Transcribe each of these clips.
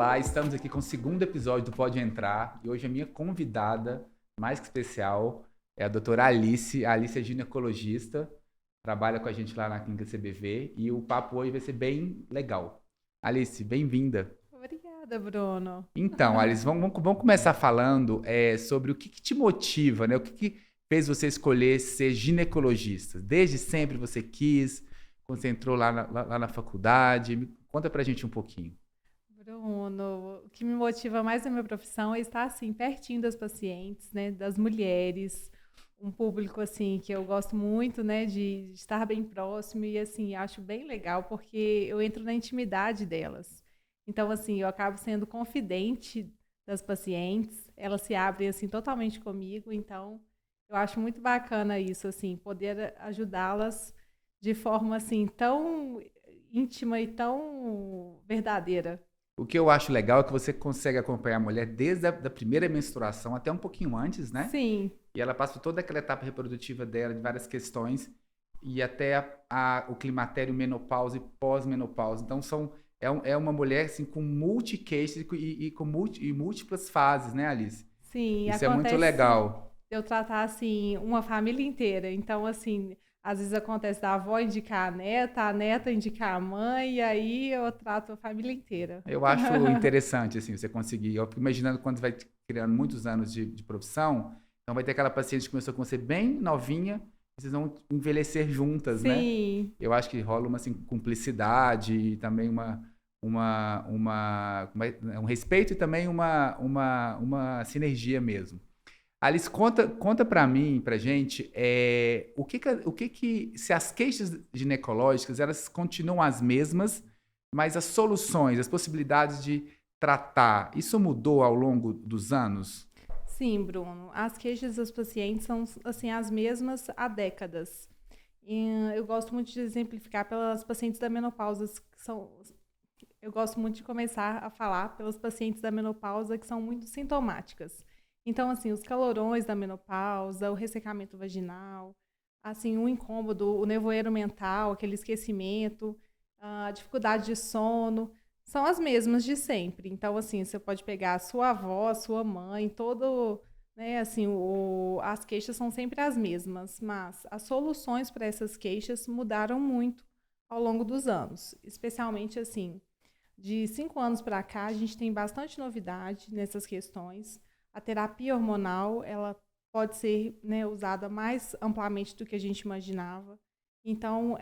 Olá, estamos aqui com o segundo episódio do Pode Entrar e hoje a minha convidada mais que especial é a doutora Alice. A Alice é ginecologista, trabalha com a gente lá na clínica CBV e o papo hoje vai ser bem legal. Alice, bem-vinda. Obrigada, Bruno. Então, Alice, vamos começar falando sobre o que te motiva, né? O que fez você escolher ser ginecologista? Desde sempre você quis, quando você entrou lá na faculdade? Conta pra gente um pouquinho. Bruno, o que me motiva mais na minha profissão é estar assim pertinho das pacientes, né, das mulheres, um público assim que eu gosto muito, né, de estar bem próximo e assim, acho bem legal porque eu entro na intimidade delas. Então assim, eu acabo sendo confidente das pacientes, elas se abrem assim totalmente comigo, então eu acho muito bacana isso assim, poder ajudá-las de forma assim tão íntima e tão verdadeira. O que eu acho legal é que você consegue acompanhar a mulher desde a da primeira menstruação até um pouquinho antes, né? Sim, E ela passa por toda aquela etapa reprodutiva dela, de várias questões, e até o climatério, menopausa e pós-menopausa. Então, é uma mulher assim, com multi-queixos e com múltiplas fases, né, Alice? sim, Isso é muito acontece legal. de eu tratar assim uma família inteira. Então, assim, às vezes acontece da avó indicar a neta indicar a mãe, e aí eu trato a família inteira. Eu acho interessante, assim, você conseguir. Eu fico imaginando quando vai criando muitos anos de profissão, então vai ter aquela paciente que começou com você bem novinha, e vocês vão envelhecer juntas, né? Sim, Eu acho que rola uma assim, cumplicidade e também um respeito e também uma sinergia mesmo. Alice, conta para mim, pra gente, se as queixas ginecológicas, elas continuam as mesmas, mas as soluções, as possibilidades de tratar, isso mudou ao longo dos anos? sim, Bruno. As queixas dos pacientes são assim as mesmas há décadas. E eu gosto muito de exemplificar pelas pacientes da menopausa, que são. Eu gosto muito de começar a falar pelas pacientes da menopausa que são muito sintomáticas. Então, assim, os calorões da menopausa, o ressecamento vaginal, assim, o incômodo, o nevoeiro mental, aquele esquecimento, a dificuldade de sono, são as mesmas de sempre. Então, assim, você pode pegar a sua avó, a sua mãe, todo, né, assim, as queixas são sempre as mesmas, mas as soluções para essas queixas mudaram muito ao longo dos anos, especialmente assim de 5 anos para cá, a gente tem bastante novidade nessas questões. A terapia hormonal, ela pode ser, né, usada mais amplamente do que a gente imaginava. Então,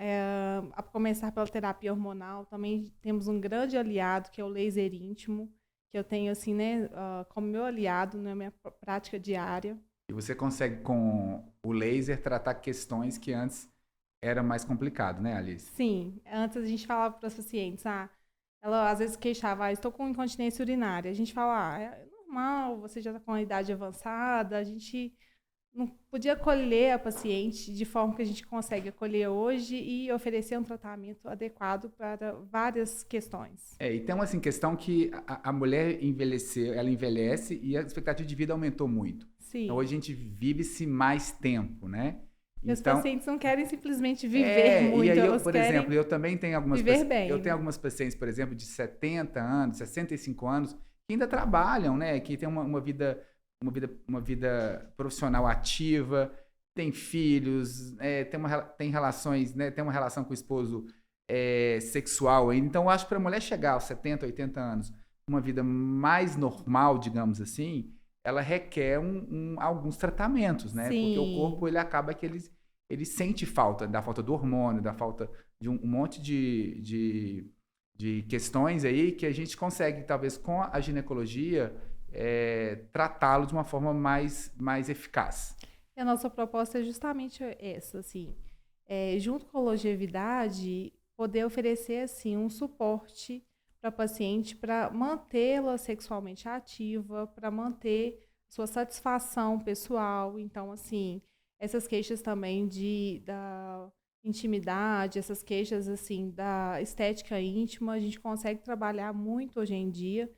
a começar pela terapia hormonal, também temos um grande aliado, que é o laser íntimo, que eu tenho assim, né, como meu aliado na minha prática diária. E você consegue, com o laser, tratar questões que antes era mais complicado, né, Alice? Sim, antes a gente falava para os pacientes, ela às vezes queixava, estou com incontinência urinária. A gente fala, é normal, você já está com uma idade avançada. A gente não podia acolher a paciente de forma que a gente consegue acolher hoje e oferecer um tratamento adequado para várias questões. E tem uma assim, questão que a mulher envelheceu, ela envelhece e a expectativa de vida aumentou muito. Então Sim. hoje a gente vive-se mais tempo, né? E os Então, pacientes não querem simplesmente viver e muito, aí eu, elas por exemplo, querem eu também tenho viver eu tenho bem. algumas pacientes, por exemplo, de 70 anos, 65 anos, que ainda trabalham, né? Que têm uma vida profissional ativa, tem filhos, tem relações, né? Tem uma relação com o esposo sexual ainda. Então, eu acho que para a mulher chegar aos 70, 80 anos, uma vida mais normal, digamos assim, ela requer alguns tratamentos, né? Porque o corpo, Sim. ele acaba que ele sente falta, da falta do hormônio, da falta de um monte de questões aí que a gente consegue, talvez, com a ginecologia, tratá-lo de uma forma mais eficaz. E a nossa proposta é justamente essa, assim, junto com a longevidade, poder oferecer assim um suporte para a paciente para mantê-la sexualmente ativa, para manter sua satisfação pessoal. Então, assim, essas queixas também da intimidade, essas queixas assim da estética íntima, a gente consegue trabalhar muito hoje em dia.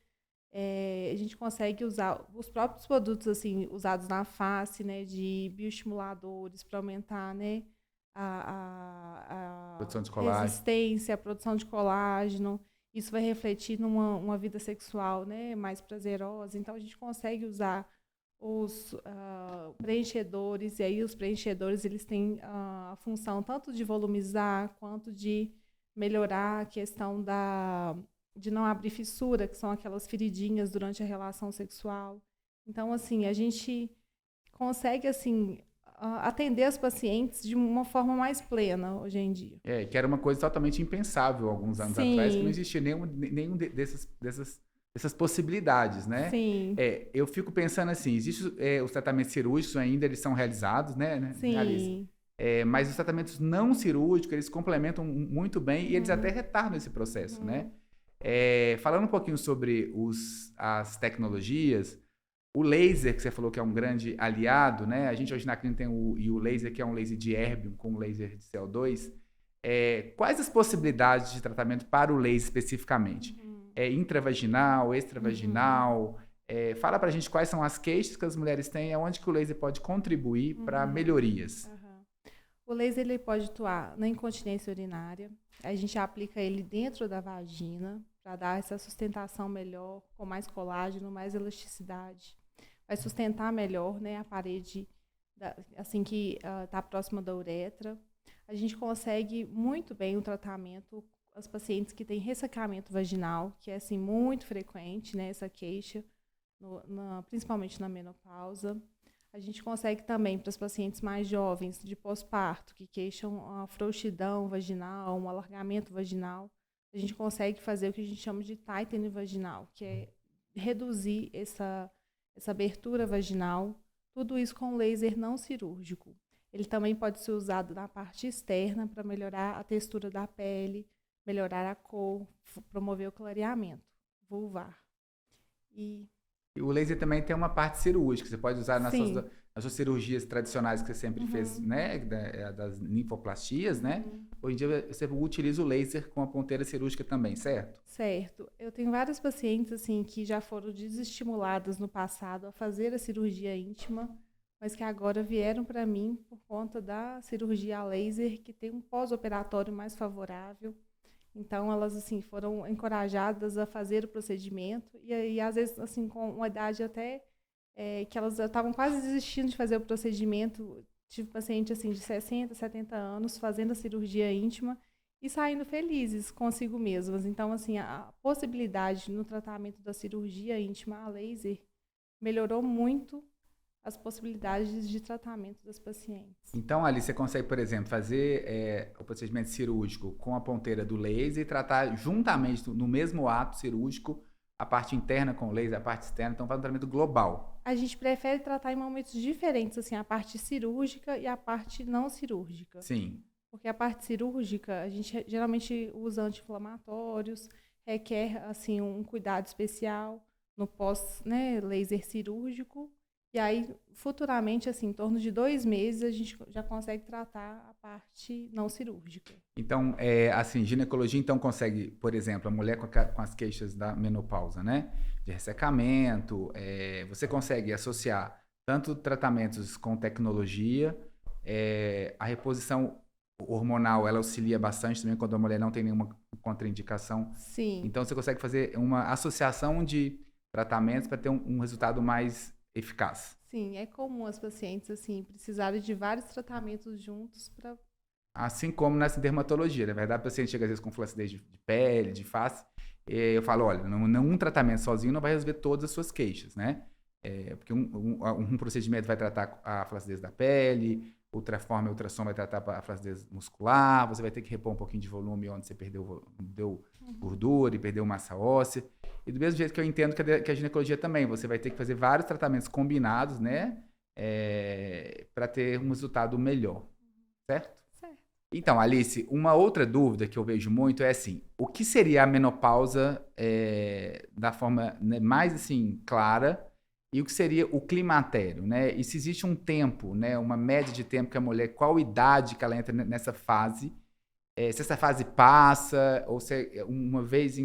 A gente consegue usar os próprios produtos assim usados na face, né, de bioestimuladores para aumentar, né, Produção a de colágeno. resistência, a produção de colágeno. isso vai refletir numa vida sexual, né, mais prazerosa. Então, a gente consegue usar os preenchedores, e aí os preenchedores eles têm a função tanto de volumizar quanto de melhorar a questão de não abrir fissura, que são aquelas feridinhas durante a relação sexual. Então, assim, a gente consegue, assim, atender as pacientes de uma forma mais plena hoje em dia. Que era uma coisa totalmente impensável alguns anos atrás, que não existia nenhum dessas possibilidades, né? Sim. Eu fico pensando assim, os tratamentos cirúrgicos ainda, eles são realizados, né? Sim. Mas os tratamentos não cirúrgicos, eles complementam muito bem e eles até retardam esse processo, né? Falando um pouquinho sobre as tecnologias, o laser, que você falou que é um grande aliado, né? A gente hoje na clínica tem o laser, que é um laser de erbium com laser de CO2. Quais as possibilidades de tratamento para o laser especificamente? Intravaginal, extravaginal? Fala pra gente quais são as queixas que as mulheres têm e onde que o laser pode contribuir para melhorias. O laser ele pode atuar na incontinência urinária. A gente aplica ele dentro da vagina para dar essa sustentação melhor, com mais colágeno, mais elasticidade. Vai sustentar melhor, né, a parede assim que está próxima da uretra. A gente consegue muito bem o tratamento as pacientes que têm ressecamento vaginal, que é assim muito frequente, né, essa queixa, principalmente na menopausa. A gente consegue também para as pacientes mais jovens de pós-parto, que queixam a frouxidão vaginal, um alargamento vaginal. A gente consegue fazer o que a gente chama de tightening vaginal, que é reduzir essa abertura vaginal, tudo isso com laser não cirúrgico. Ele também pode ser usado na parte externa para melhorar a textura da pele, melhorar a cor, promover o clareamento vulvar. E o laser também tem uma parte cirúrgica, você pode usar nas suas cirurgias tradicionais que você sempre fez, né, das linfoplastias, né? Hoje em dia você utiliza o laser com a ponteira cirúrgica também, certo? Certo. Eu tenho várias pacientes assim que já foram desestimuladas no passado a fazer a cirurgia íntima, mas que agora vieram para mim por conta da cirurgia a laser, que tem um pós-operatório mais favorável. Então, elas, assim, foram encorajadas a fazer o procedimento e às vezes, assim, com uma idade até que elas estavam quase desistindo de fazer o procedimento. Tive paciente, assim, de 60, 70 anos fazendo a cirurgia íntima e saindo felizes consigo mesmas. Então, assim, a possibilidade no tratamento da cirurgia íntima a laser melhorou muito as possibilidades de tratamento das pacientes. Então, ali você consegue, por exemplo, fazer o procedimento cirúrgico com a ponteira do laser e tratar juntamente, no mesmo ato cirúrgico, a parte interna com o laser, a parte externa. Então, faz um tratamento global. A gente prefere tratar em momentos diferentes, assim, a parte cirúrgica e a parte não cirúrgica. Sim. Porque a parte cirúrgica, a gente geralmente usa anti-inflamatórios, requer, assim, um cuidado especial no pós, né, laser cirúrgico. E aí, futuramente, assim, em torno de 2 meses, a gente já consegue tratar a parte não cirúrgica. Então, assim, ginecologia, então, consegue, por exemplo, a mulher com as queixas da menopausa, né? De ressecamento, você consegue associar tanto tratamentos com tecnologia, a reposição hormonal, ela auxilia bastante também quando a mulher não tem nenhuma contraindicação. Sim. Então, você consegue fazer uma associação de tratamentos para ter um resultado mais eficaz. Sim, é comum as pacientes assim precisarem de vários tratamentos juntos para. Assim como nessa dermatologia, na verdade, o paciente chega às vezes com flacidez de pele, de face, e eu falo, olha, um tratamento sozinho não vai resolver todas as suas queixas, né? Porque um procedimento vai tratar a flacidez da pele, outra forma, ultrassom vai tratar a flacidez muscular, você vai ter que repor um pouquinho de volume onde você perdeu gordura e perdeu massa óssea. E do mesmo jeito que eu entendo que a ginecologia também, você vai ter que fazer vários tratamentos combinados, né? Para ter um resultado melhor, certo? Certo. Então, Alice, uma outra dúvida que eu vejo muito é assim, o que seria a menopausa da forma, né, mais assim, clara, e o que seria o climatério, né? E se existe um tempo, né, uma média de tempo que a mulher, qual idade que ela entra nessa fase, se essa fase passa, ou se uma vez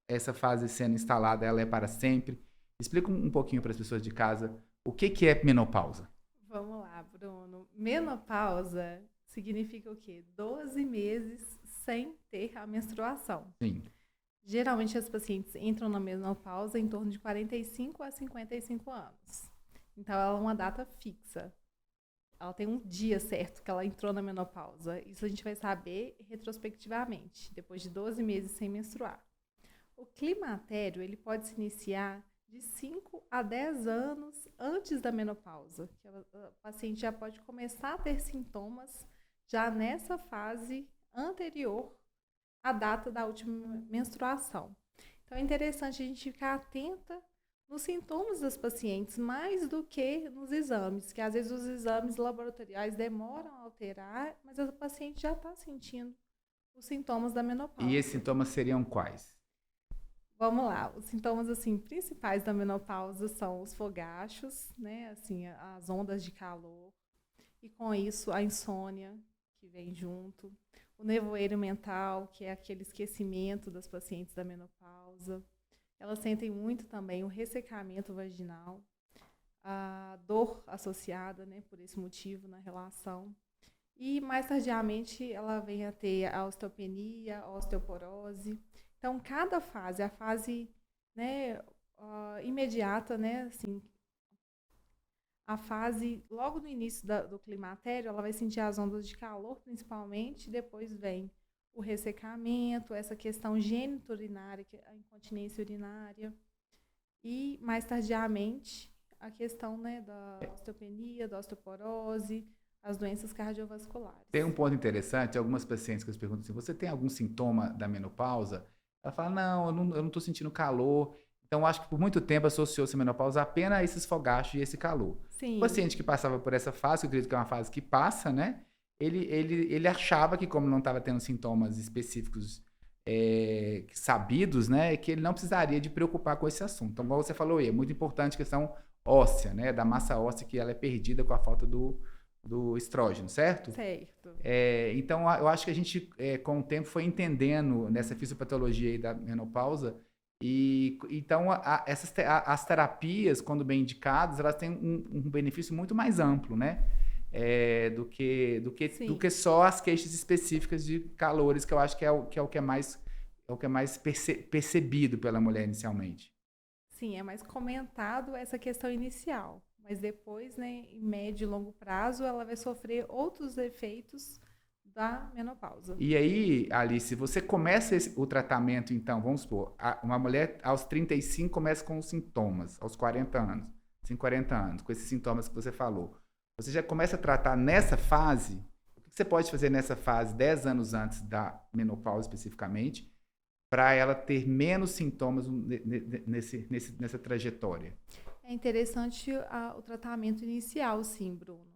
essa fase sendo instalada, ela é para sempre. Explica um pouquinho para as pessoas de casa o que é menopausa. Vamos lá, Bruno. Menopausa significa o quê? 12 meses sem ter a menstruação. Sim. Geralmente as pacientes entram na menopausa em torno de 45 a 55 anos. Então, ela é uma data fixa. Ela tem um dia certo que ela entrou na menopausa. Isso a gente vai saber retrospectivamente, depois de 12 meses sem menstruar. O climatério, ele pode se iniciar de 5 a 10 anos antes da menopausa. Que a paciente já pode começar a ter sintomas já nessa fase anterior à data da última menstruação. Então, é interessante a gente ficar atenta nos sintomas das pacientes, mais do que nos exames, que às vezes os exames laboratoriais demoram a alterar, mas a paciente já está sentindo os sintomas da menopausa. E esses sintomas seriam quais? Vamos lá, os sintomas assim principais da menopausa são os fogachos, né, assim, as ondas de calor, e com isso a insônia que vem junto, o nevoeiro mental, que é aquele esquecimento das pacientes da menopausa. Elas sentem muito também o ressecamento vaginal, a dor associada, né, por esse motivo na relação. E mais tardiamente ela vem a ter a osteopenia, a osteoporose. Então, cada fase, a fase, né, imediata, né, assim, a fase logo no início do climatério, ela vai sentir as ondas de calor principalmente, depois vem o ressecamento, essa questão genitorinária, a incontinência urinária, e mais tardiamente a questão, né, da osteopenia, da osteoporose, as doenças cardiovasculares. Tem um ponto interessante, algumas pacientes que eu perguntam assim, você tem algum sintoma da menopausa? Ela fala, não, eu não estou sentindo calor. Então, acho que por muito tempo associou-se a menopausa apenas a esses fogachos e esse calor. Sim. O paciente que passava por essa fase, eu acredito que é uma fase que passa, né? Ele achava que, como não estava tendo sintomas específicos sabidos, né? Que ele não precisaria de preocupar com esse assunto. Então, como você falou, é muito importante a questão óssea, né? Da massa óssea, que ela é perdida com a falta do estrógeno, certo? Certo. Então, eu acho que a gente, com o tempo, foi entendendo nessa fisiopatologia aí da menopausa. E então, as terapias, quando bem indicadas, elas têm um benefício muito mais amplo, né? Do que só as queixas específicas de calores, que eu acho que é o que é mais percebido pela mulher inicialmente. Sim, é mais comentado essa questão inicial. Mas depois, né, em médio e longo prazo, ela vai sofrer outros efeitos da menopausa. E aí, Alice, você começa o tratamento, então, vamos supor, uma mulher aos 35 começa com os sintomas, aos 40 anos, 40 anos, com esses sintomas que você falou. Você já começa a tratar nessa fase? O que você pode fazer nessa fase, 10 anos antes da menopausa especificamente, para ela ter menos sintomas nessa trajetória? É interessante o tratamento inicial, sim, Bruno.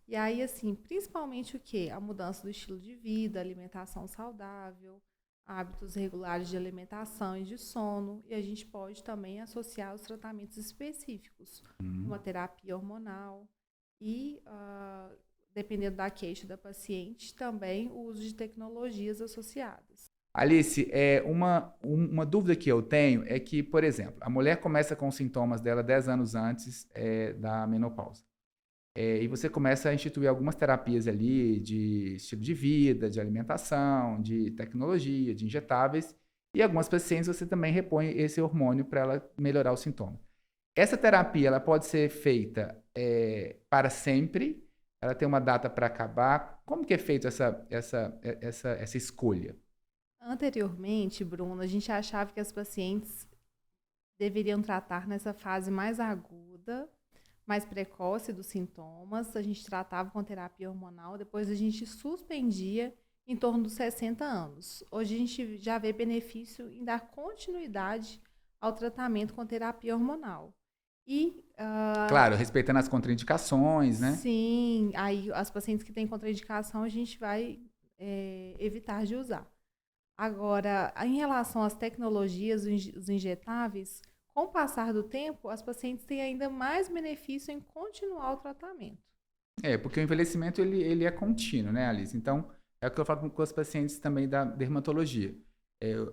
E aí, assim, principalmente o quê? A mudança do estilo de vida, alimentação saudável, hábitos regulares de alimentação e de sono. E a gente pode também associar os tratamentos específicos, uma terapia hormonal e, dependendo da queixa da paciente, também o uso de tecnologias associadas. Alice, uma dúvida que eu tenho é que, por exemplo, a mulher começa com os sintomas dela 10 anos antes da menopausa. E você começa a instituir algumas terapias ali de estilo de vida, de alimentação, de tecnologia, de injetáveis. E algumas pacientes você também repõe esse hormônio para ela melhorar o sintoma. Essa terapia ela pode ser feita para sempre? Ela tem uma data para acabar? Como que é feita essa escolha? Anteriormente, Bruno, a gente achava que as pacientes deveriam tratar nessa fase mais aguda, mais precoce dos sintomas. A gente tratava com terapia hormonal, depois a gente suspendia em torno dos 60 anos. Hoje a gente já vê benefício em dar continuidade ao tratamento com terapia hormonal. Claro, respeitando as contraindicações, né? Sim, aí as pacientes que têm contraindicação a gente vai evitar de usar. Agora, em relação às tecnologias, os injetáveis, com o passar do tempo, as pacientes têm ainda mais benefício em continuar o tratamento. Porque o envelhecimento ele é contínuo, né, Alice? Então, é o que eu falo com os pacientes também da dermatologia.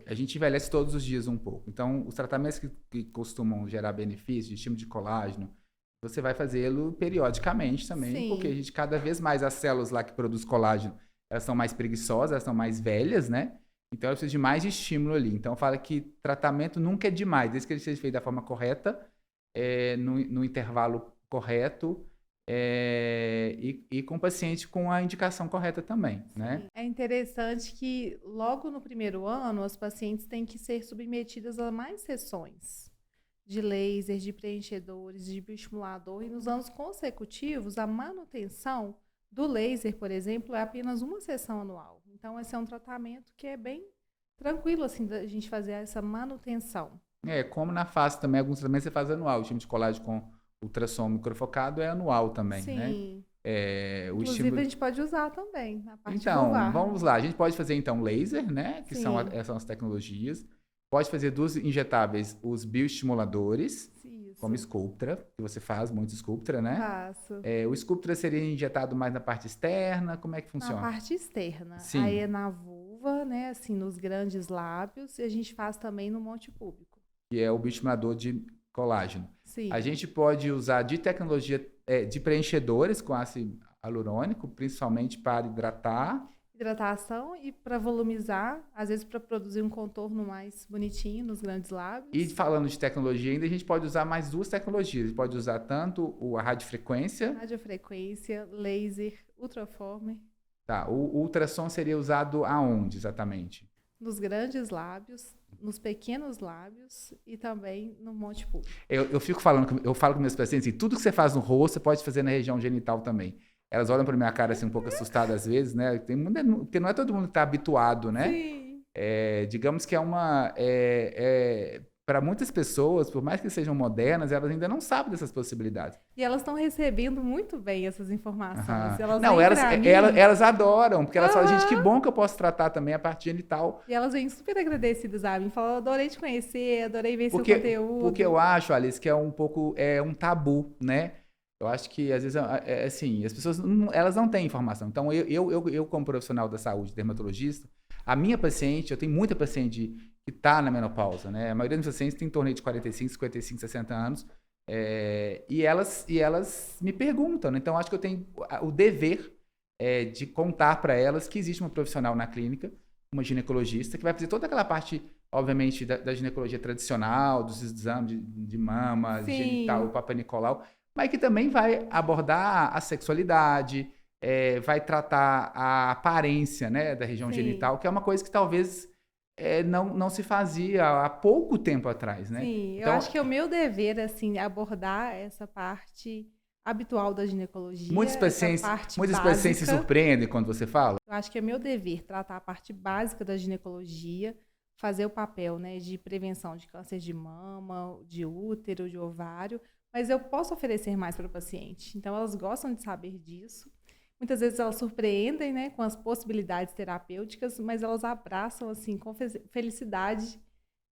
A gente envelhece todos os dias um pouco. Então, os tratamentos que costumam gerar benefício, de estímulo de colágeno, você vai fazê-lo periodicamente também, Sim. Porque a gente, cada vez mais, as células lá que produzem colágeno, elas são mais preguiçosas, elas são mais velhas, né? Então, ela precisa de mais estímulo ali. Então, fala que tratamento nunca é demais, desde que ele seja feito da forma correta, no intervalo correto, e com o paciente com a indicação correta também, né? É interessante que logo no primeiro ano as pacientes têm que ser submetidas a mais sessões de laser, de preenchedores, de bioestimulador, e nos anos consecutivos a manutenção do laser, por exemplo, é apenas uma sessão anual. Então esse é um tratamento que é bem tranquilo assim da gente fazer essa manutenção. Como na face também, alguns tratamentos você faz anual. O estímulo de colágeno com ultrassom microfocado é anual também, né? Sim. O Inclusive estímulo... a gente pode usar também na parte Então, vulvar. vamos lá. A gente pode fazer, então, laser, né? Que são Sim. são as tecnologias. Pode fazer dos injetáveis os bioestimuladores, Isso. como Sculptra, que você faz muito Sculptra, né? Faço. O Sculptra seria injetado mais na parte externa? Como é que Na funciona? parte externa. Sim. Aí é na vulva, né? Assim, nos grandes lábios. E a gente faz também no monte púbico. Que é o bioestimulador de colágeno. Sim. A gente pode usar de tecnologia de preenchedores com ácido hialurônico, principalmente para hidratar. Hidratação e para volumizar, às vezes para produzir um contorno mais bonitinho nos grandes lábios. E falando de tecnologia ainda, a gente pode usar mais duas tecnologias. A gente pode usar tanto a radiofrequência... Radiofrequência, laser, ultraformer. Tá, o ultrassom seria usado aonde exatamente? Nos grandes lábios, nos pequenos lábios e também no monte público. Eu falo com meus pacientes, assim, tudo que você faz no rosto, você pode fazer na região genital também. Elas olham para minha cara assim um pouco assustadas às vezes, né? Porque não é todo mundo que está habituado, né? Sim. Digamos que para muitas pessoas, por mais que sejam modernas, elas ainda não sabem dessas possibilidades. E elas estão recebendo muito bem essas informações. Elas adoram, porque elas falam, gente, que bom que eu posso tratar também a parte genital. E elas vêm super agradecidas, sabe? Falam, adorei te conhecer, adorei ver seu conteúdo. Porque eu acho, Alice, que é um pouco um tabu, né? Eu acho que, às vezes, assim, as pessoas elas não têm informação. Então, eu como profissional da saúde, dermatologista, a minha paciente, eu tenho muita paciente que está na menopausa, né? A maioria dos pacientes tem em torno de 45, 55, 60 anos, e elas me perguntam, né? Então, acho que eu tenho o dever de contar para elas que existe uma profissional na clínica, uma ginecologista, que vai fazer toda aquela parte, obviamente, da ginecologia tradicional, dos exames de mama, genital, o Papa Nicolau, mas que também vai abordar a sexualidade, vai tratar a aparência, né, da região genital, que é uma coisa que talvez não se fazia há pouco tempo atrás, né? Sim, então, eu acho que é o meu dever, assim, abordar essa parte habitual da ginecologia. Muitos pacientes se surpreendem quando você fala. Eu acho que é meu dever tratar a parte básica da ginecologia, fazer o papel, né, de prevenção de câncer de mama, de útero, de ovário, mas eu posso oferecer mais para o paciente. Então, elas gostam de saber disso. Muitas vezes elas surpreendem, né, com as possibilidades terapêuticas, mas elas abraçam, assim, com felicidade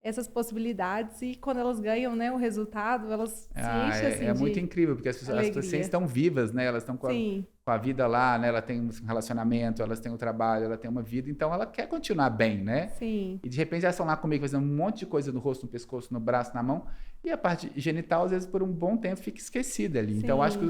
essas possibilidades, e quando elas ganham, né, o resultado, elas se enchem, assim, é muito incrível, porque as pacientes estão vivas, né? Elas estão com a vida lá, né? Ela tem um relacionamento, elas têm um trabalho, ela tem uma vida, então ela quer continuar bem, né? Sim. E de repente elas estão lá comigo fazendo um monte de coisa no rosto, no pescoço, no braço, na mão, e a parte genital, às vezes, por um bom tempo, fica esquecida ali. Sim. Então, eu acho que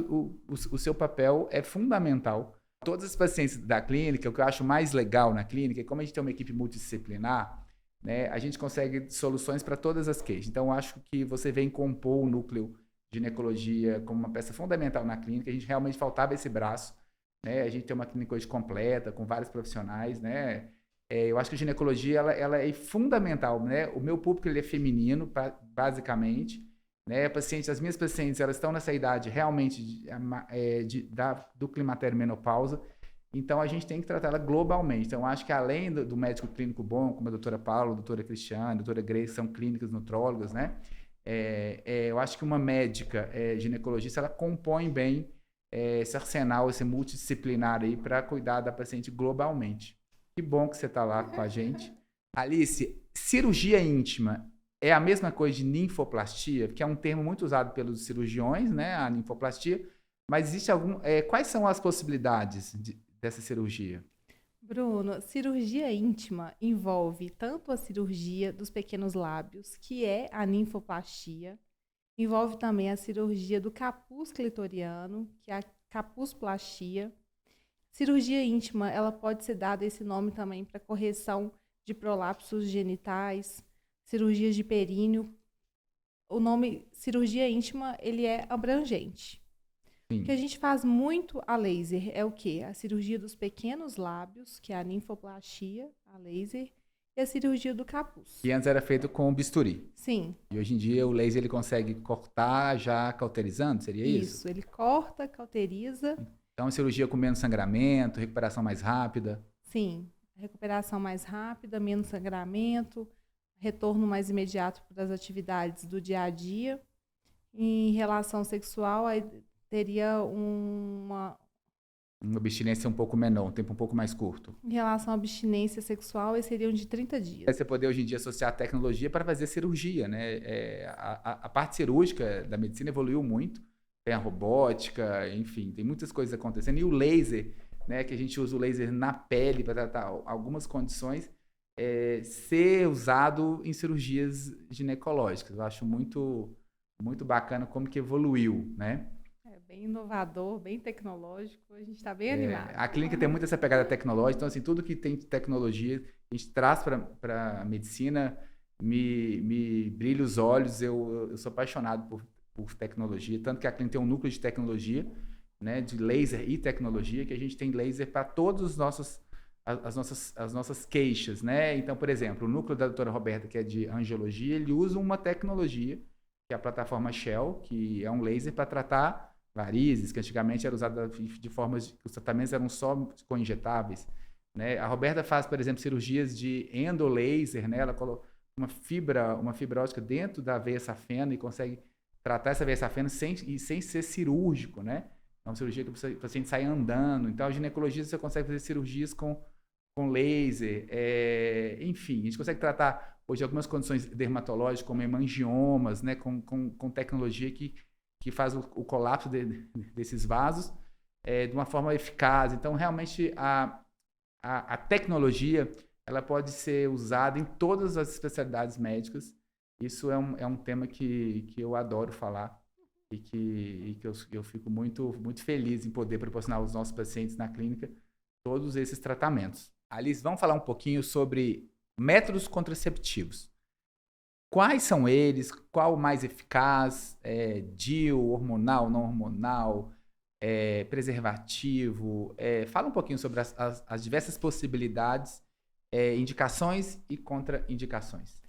o seu papel é fundamental. Todas as pacientes da clínica, o que eu acho mais legal na clínica é como a gente tem uma equipe multidisciplinar, né, a gente consegue soluções para todas as queixas. Então, eu acho que você vem compor o núcleo de ginecologia como uma peça fundamental na clínica. A gente realmente faltava esse braço, né? A gente tem uma clínica hoje completa, com vários profissionais, né? Eu acho que a ginecologia ela é fundamental, né? O meu público ele é feminino, basicamente, né? As minhas pacientes, elas estão nessa idade realmente do climatério menopausa. Então, a gente tem que tratar ela globalmente. Então, acho que além do médico clínico bom, como a doutora Paula, a doutora Cristiane, a doutora Grace, que são clínicas nutrólogas, né? Eu acho que uma médica ginecologista, ela compõe bem esse arsenal, esse multidisciplinar aí para cuidar da paciente globalmente. Que bom que você está lá com a gente. Alice, cirurgia íntima é a mesma coisa de ninfoplastia, que é um termo muito usado pelos cirurgiões, né? A ninfoplastia. Mas existe quais são as possibilidades dessa cirurgia? Bruno, cirurgia íntima envolve tanto a cirurgia dos pequenos lábios, que é a ninfoplastia, envolve também a cirurgia do capuz clitoriano, que é a capusplastia. Cirurgia íntima, ela pode ser dada esse nome também para correção de prolapsos genitais, cirurgias de períneo. O nome cirurgia íntima, ele é abrangente. Sim. O que a gente faz muito a laser é o quê? A cirurgia dos pequenos lábios, que é a ninfoplastia, a laser, e a cirurgia do capuz. E antes era feito com bisturi. Sim. E hoje em dia o laser ele consegue cortar já cauterizando, seria isso? Isso, ele corta, cauteriza. Então, cirurgia com menos sangramento, recuperação mais rápida. Sim, recuperação mais rápida, menos sangramento, retorno mais imediato das atividades do dia a dia. Em relação sexual, aí teria uma abstinência um pouco menor, um tempo um pouco mais curto. Em relação à abstinência sexual, eles seriam de 30 dias. Você poder hoje em dia associar a tecnologia para fazer cirurgia, né? A parte cirúrgica da medicina evoluiu muito. Tem a robótica, enfim, tem muitas coisas acontecendo. E o laser, né, que a gente usa o laser na pele para tratar algumas condições, ser usado em cirurgias ginecológicas. Eu acho muito, muito bacana como que evoluiu, né? Bem inovador, bem tecnológico, a gente está bem animado. A clínica tem muito essa pegada tecnológica, então assim, tudo que tem tecnologia, a gente traz para a medicina, me brilha os olhos, eu sou apaixonado por tecnologia, tanto que a clínica tem um núcleo de tecnologia, né, de laser e tecnologia, que a gente tem laser para todas as nossas queixas, né? Então, por exemplo, o núcleo da doutora Roberta, que é de angiologia, ele usa uma tecnologia, que é a plataforma Shell, que é um laser para tratar varizes, que antigamente era usada de formas... Os tratamentos eram só com injetáveis, né? A Roberta faz, por exemplo, cirurgias de endolaser, né? Ela coloca uma fibra ótica dentro da veia safena e consegue tratar essa veia safena sem ser cirúrgico, né? É uma cirurgia que o paciente sai andando. Então, a ginecologia você consegue fazer cirurgias com laser. Enfim, a gente consegue tratar hoje algumas condições dermatológicas, como hemangiomas, né? Com tecnologia que faz o colapso desses vasos de uma forma eficaz. Então, realmente, a tecnologia ela pode ser usada em todas as especialidades médicas. Isso é um tema que eu adoro falar e que eu fico muito, muito feliz em poder proporcionar aos nossos pacientes na clínica todos esses tratamentos. Alice, vamos falar um pouquinho sobre métodos contraceptivos. Quais são eles? Qual o mais eficaz? DIU, hormonal, não hormonal, preservativo? Fala um pouquinho sobre as diversas possibilidades, indicações e contraindicações.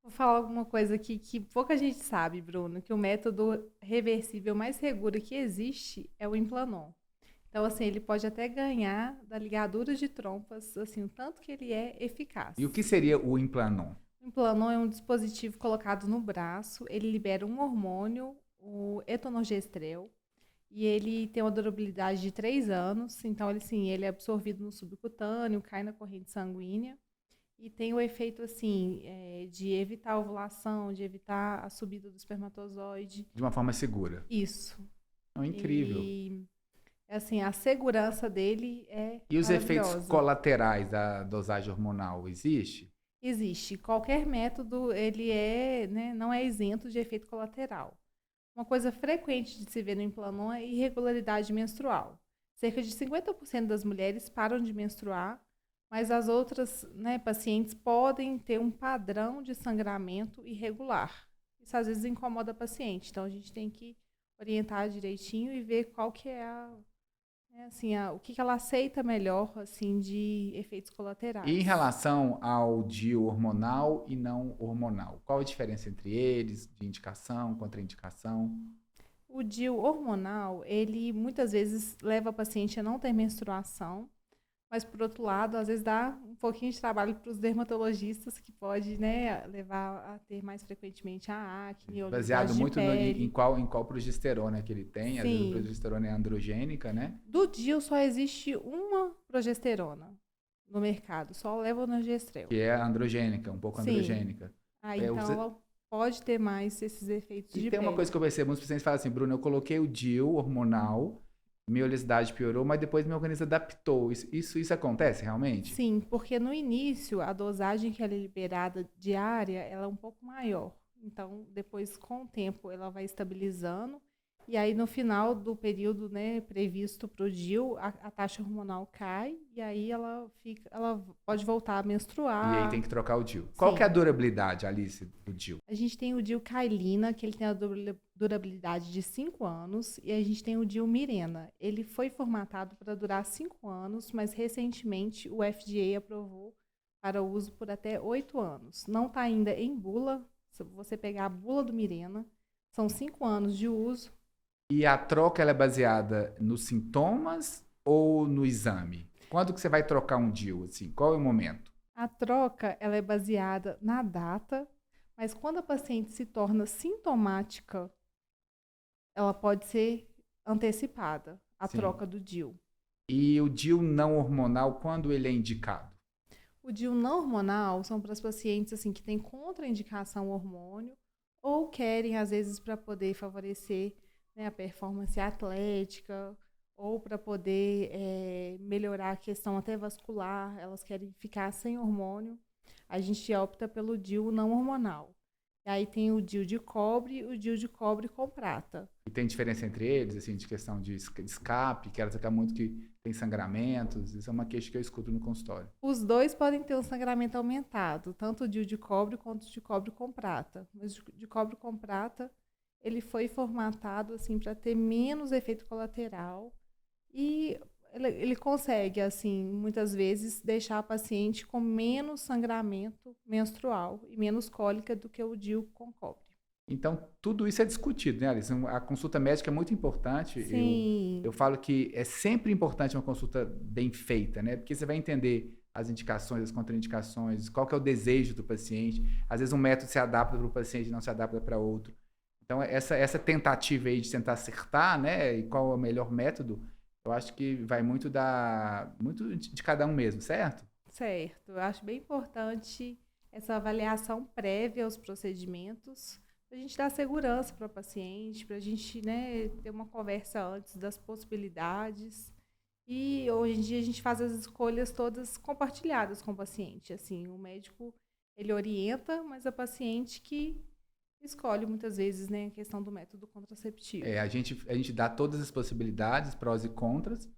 Vou falar alguma coisa aqui que pouca gente sabe, Bruno, que o método reversível mais seguro que existe é o Implanon. Então, assim, ele pode até ganhar da ligadura de trompas, assim, o tanto que ele é eficaz. E o que seria o Implanon? O Implanon é um dispositivo colocado no braço, ele libera um hormônio, o etonogestrel, e ele tem uma durabilidade de 3 anos, então ele é absorvido no subcutâneo, cai na corrente sanguínea, e tem o efeito, assim, de evitar a ovulação, de evitar a subida do espermatozoide. De uma forma segura. Isso. É incrível. E, assim, a segurança dele é E os efeitos maravilhosa. colaterais da dosagem hormonal, existe? Existe. Qualquer método, ele não é isento de efeito colateral. Uma coisa frequente de se ver no Implanon é irregularidade menstrual. Cerca de 50% das mulheres param de menstruar, mas as outras, pacientes podem ter um padrão de sangramento irregular. Isso às vezes incomoda a paciente. Então, a gente tem que orientar direitinho e ver qual que é o que ela aceita melhor, assim, de efeitos colaterais. E em relação ao DIU hormonal e não hormonal, qual a diferença entre eles, de indicação, contraindicação? O DIU hormonal, ele muitas vezes leva a paciente a não ter menstruação, mas, por outro lado, às vezes dá um pouquinho de trabalho para os dermatologistas, que pode levar a ter mais frequentemente a acne, oleosidade baseado de muito pele. em qual progesterona que ele tem. Sim. Às vezes a progesterona é androgênica, né? Do DIU só existe uma progesterona no mercado, só o levonorgestrel. Que é androgênica, um pouco Sim. androgênica. Então ela pode ter mais esses efeitos de pele. E tem uma coisa que eu percebo, muitos pacientes falam assim, Bruno, eu coloquei o DIU hormonal, minha oleosidade piorou, mas depois meu organismo adaptou. Isso acontece realmente? Sim, porque no início a dosagem que ela é liberada diária ela é um pouco maior. Então, depois, com o tempo, ela vai estabilizando E aí, no final do período, né, previsto para o DIU, a taxa hormonal cai e aí ela pode voltar a E aí menstruar. tem que trocar o DIU. Qual que é a Sim. durabilidade, Alice, do DIU? A gente tem o DIU Cailina, que ele tem a durabilidade de 5 anos, e a gente tem o DIU Mirena. Ele foi formatado para durar 5 anos, mas recentemente o FDA aprovou para uso por até 8 anos. Não está ainda em bula. Se você pegar a bula do Mirena, são 5 anos de uso. E a troca ela é baseada nos sintomas ou no exame? Quando que você vai trocar um DIU? Assim, qual é o momento? A troca ela é baseada na data, mas quando a paciente se torna sintomática, ela pode ser antecipada, a Sim. troca do DIU. E o DIU não hormonal, quando ele é indicado? O DIU não hormonal são para as pacientes assim, que têm contraindicação ao hormônio ou querem, às vezes, para poder favorecer, né, a performance atlética ou para poder melhorar a questão até vascular, elas querem ficar sem hormônio. A gente opta pelo DIU não hormonal. E aí tem o DIU de cobre e o DIU de cobre com prata. E tem diferença entre eles, assim, de questão de escape, que ela fica muito que tem sangramentos. Isso é uma queixa que eu escuto no consultório. Os dois podem ter um sangramento aumentado, tanto o DIU de cobre quanto o de cobre com prata. Mas o de cobre com prata, ele foi formatado assim para ter menos efeito colateral e ele consegue, assim, muitas vezes deixar a paciente com menos sangramento menstrual e menos cólica do que o DIU com cobre. Então, tudo isso é discutido, né, Alice? A consulta médica é muito importante. Eu Sim, falo que é sempre importante uma consulta bem feita, né? Porque você vai entender as indicações, as contraindicações, qual que é o desejo do paciente. Às vezes um método se adapta para o paciente e não se adapta para outro. Então, essa tentativa aí de tentar acertar, né? E qual é o melhor método, eu acho que vai muito de cada um mesmo, certo? certo. Eu acho bem importante essa avaliação prévia aos procedimentos, para a gente dar segurança para o paciente, para a gente, né, ter uma conversa antes das possibilidades. E hoje em dia a gente faz as escolhas todas compartilhadas com o paciente. Assim, o médico ele orienta, mas a paciente que escolhe muitas vezes, né, a questão do método contraceptivo. A gente dá todas as possibilidades, prós e contras.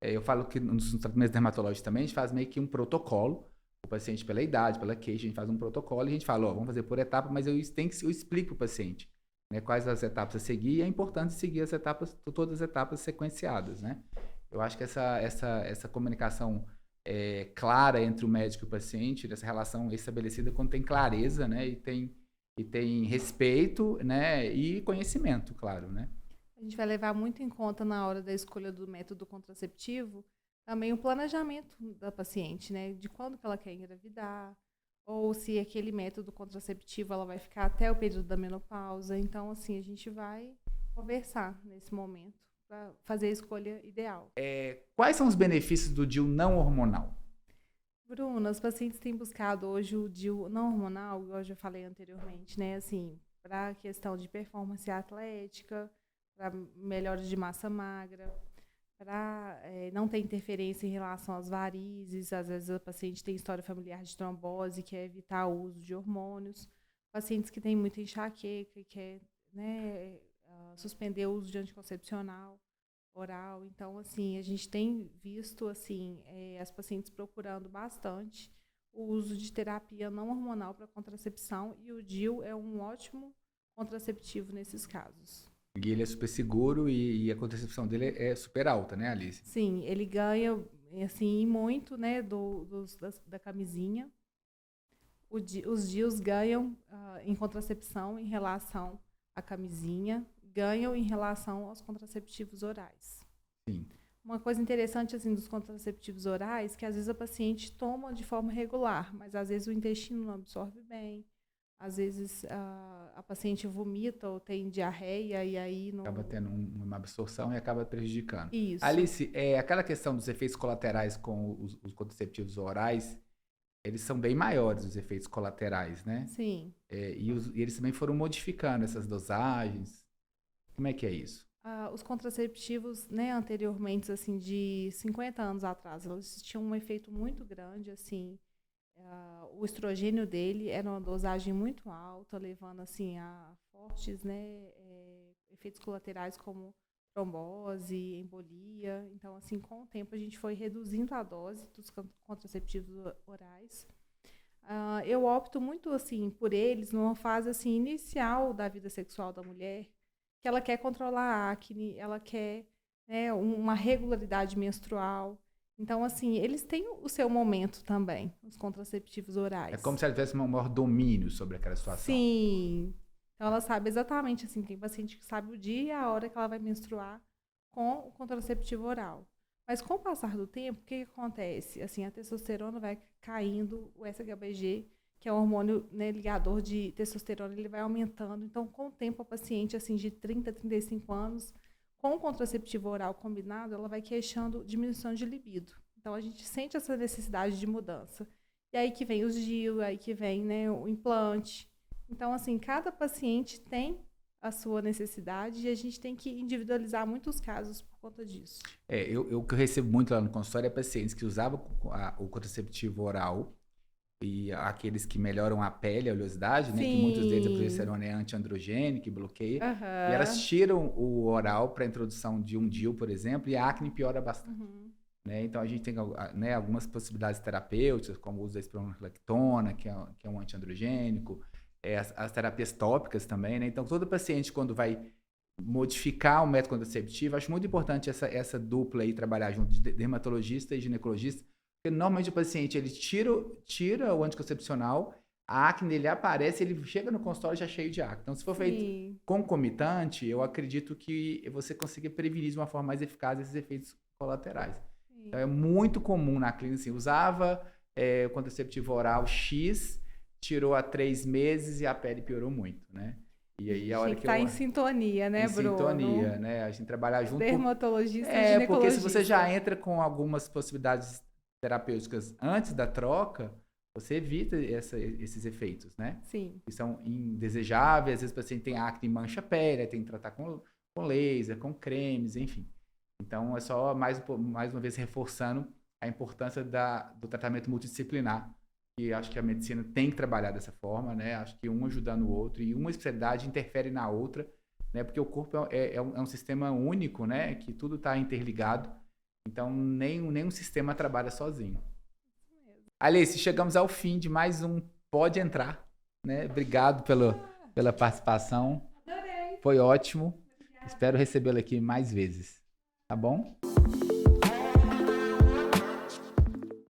Eu falo que nos tratamentos dermatológicos também, a gente faz meio que um protocolo. O paciente, pela idade, pela queixa, a gente faz um protocolo e a gente fala, ó, vamos fazer por etapa, mas eu explico para o paciente, né, quais as etapas a seguir e é importante seguir as etapas, todas as etapas sequenciadas, né? Eu acho que essa comunicação clara entre o médico e o paciente, essa relação estabelecida quando tem clareza, né, e tem respeito, né, e conhecimento, claro, né? A gente vai levar muito em conta na hora da escolha do método contraceptivo também o planejamento da paciente, né? De quando que ela quer engravidar, ou se aquele método contraceptivo ela vai ficar até o período da menopausa. Então, assim, a gente vai conversar nesse momento para fazer a escolha ideal. Quais são os benefícios do DIU não hormonal? Bruna, os pacientes têm buscado hoje o DIU não hormonal, igual eu já falei anteriormente, né? Assim, para a questão de performance atlética, para melhora de massa magra, para não ter interferência em relação às varizes. Às vezes a paciente tem história familiar de trombose, quer evitar o uso de hormônios. Pacientes que têm muita enxaqueca e quer, né, suspender o uso de anticoncepcional oral. Então, assim, a gente tem visto, assim, as pacientes procurando bastante o uso de terapia não hormonal para contracepção e o DIU é um ótimo contraceptivo nesses casos. E ele é super seguro e a contracepção dele é super alta, né, Alice? Sim, ele ganha, assim, muito, né, da camisinha. Os DIUs ganham em contracepção em relação à camisinha, ganham em relação aos contraceptivos orais. Sim. Uma coisa interessante assim dos contraceptivos orais, que às vezes a paciente toma de forma regular, mas às vezes o intestino não absorve bem, às vezes a paciente vomita ou tem diarreia e aí não. Acaba tendo uma absorção e acaba prejudicando. Isso. Alice, aquela questão dos efeitos colaterais com os contraceptivos orais, eles são bem maiores, os efeitos colaterais, né? Sim. E eles também foram modificando essas dosagens. Como é que é isso? Os contraceptivos, né, anteriormente, assim, de 50 anos atrás, eles tinham um efeito muito grande, assim, o estrogênio dele era uma dosagem muito alta, levando, assim, a fortes, né, efeitos colaterais como trombose, embolia. Então, assim, com o tempo a gente foi reduzindo a dose dos contraceptivos orais. Eu opto muito, assim, por eles numa fase, assim, inicial da vida sexual da mulher, que ela quer controlar a acne, ela quer, né, uma regularidade menstrual. Então, assim, eles têm o seu momento também, os contraceptivos orais. É como se ela tivesse um maior domínio sobre aquela situação. Sim. Então, ela sabe exatamente, assim, tem paciente que sabe o dia e a hora que ela vai menstruar com o contraceptivo oral. Mas com o passar do tempo, o que acontece? Assim, a testosterona vai caindo, o SHBG, que é o hormônio, né, ligador de testosterona, ele vai aumentando. Então, com o tempo, a paciente, assim, de 30 a 35 anos, com o contraceptivo oral combinado, ela vai queixando diminuição de libido. Então, a gente sente essa necessidade de mudança. E aí que vem os DIU, aí que vem, né, o implante. Então, assim, cada paciente tem a sua necessidade e a gente tem que individualizar muitos casos por conta disso. O que eu recebo muito lá no consultório é pacientes que usavam o contraceptivo oral e aqueles que melhoram a pele, a oleosidade, né? Que muitos deles a progesterona é antiandrogênica, que bloqueia. Uhum. E elas tiram o oral para a introdução de um DIU, por exemplo, e a acne piora bastante. Uhum. Né? Então, a gente tem, né, algumas possibilidades terapêuticas, como o uso da espironolactona, que é um antiandrogênico, as terapias tópicas também, né? Então, todo paciente, quando vai modificar o método contraceptivo, acho muito importante essa dupla aí, trabalhar junto, de dermatologista e ginecologista, porque normalmente o paciente, ele tira o anticoncepcional, a acne dele aparece, ele chega no consultório já cheio de acne. Então, se for feito concomitante, eu acredito que você consiga prevenir de uma forma mais eficaz esses efeitos colaterais. Sim. Então, é muito comum na clínica, assim, usava o contraceptivo oral X, tirou há 3 meses e a pele piorou muito, né? E aí a hora que tá em sintonia, né, Bruno? Em sintonia, né? A gente trabalhar junto. Dermatologista e ginecologista. Porque se você já entra com algumas possibilidades terapêuticas antes da troca, você evita esses efeitos, né? Sim. Que são indesejáveis. Às vezes o paciente tem acne e mancha a pele, tem que tratar com laser, com cremes, enfim. Então, é só mais uma vez reforçando a importância do tratamento multidisciplinar. E acho que a medicina tem que trabalhar dessa forma, né? Acho que um ajudando o outro e uma especialidade interfere na outra, né? Porque o corpo é um sistema único, né? Que tudo está interligado. Então, nenhum sistema trabalha sozinho. Alice, chegamos ao fim de mais um Pode Entrar, né? Obrigado pela participação. Adorei. Foi ótimo. Obrigada. Espero recebê-la aqui mais vezes. Tá bom?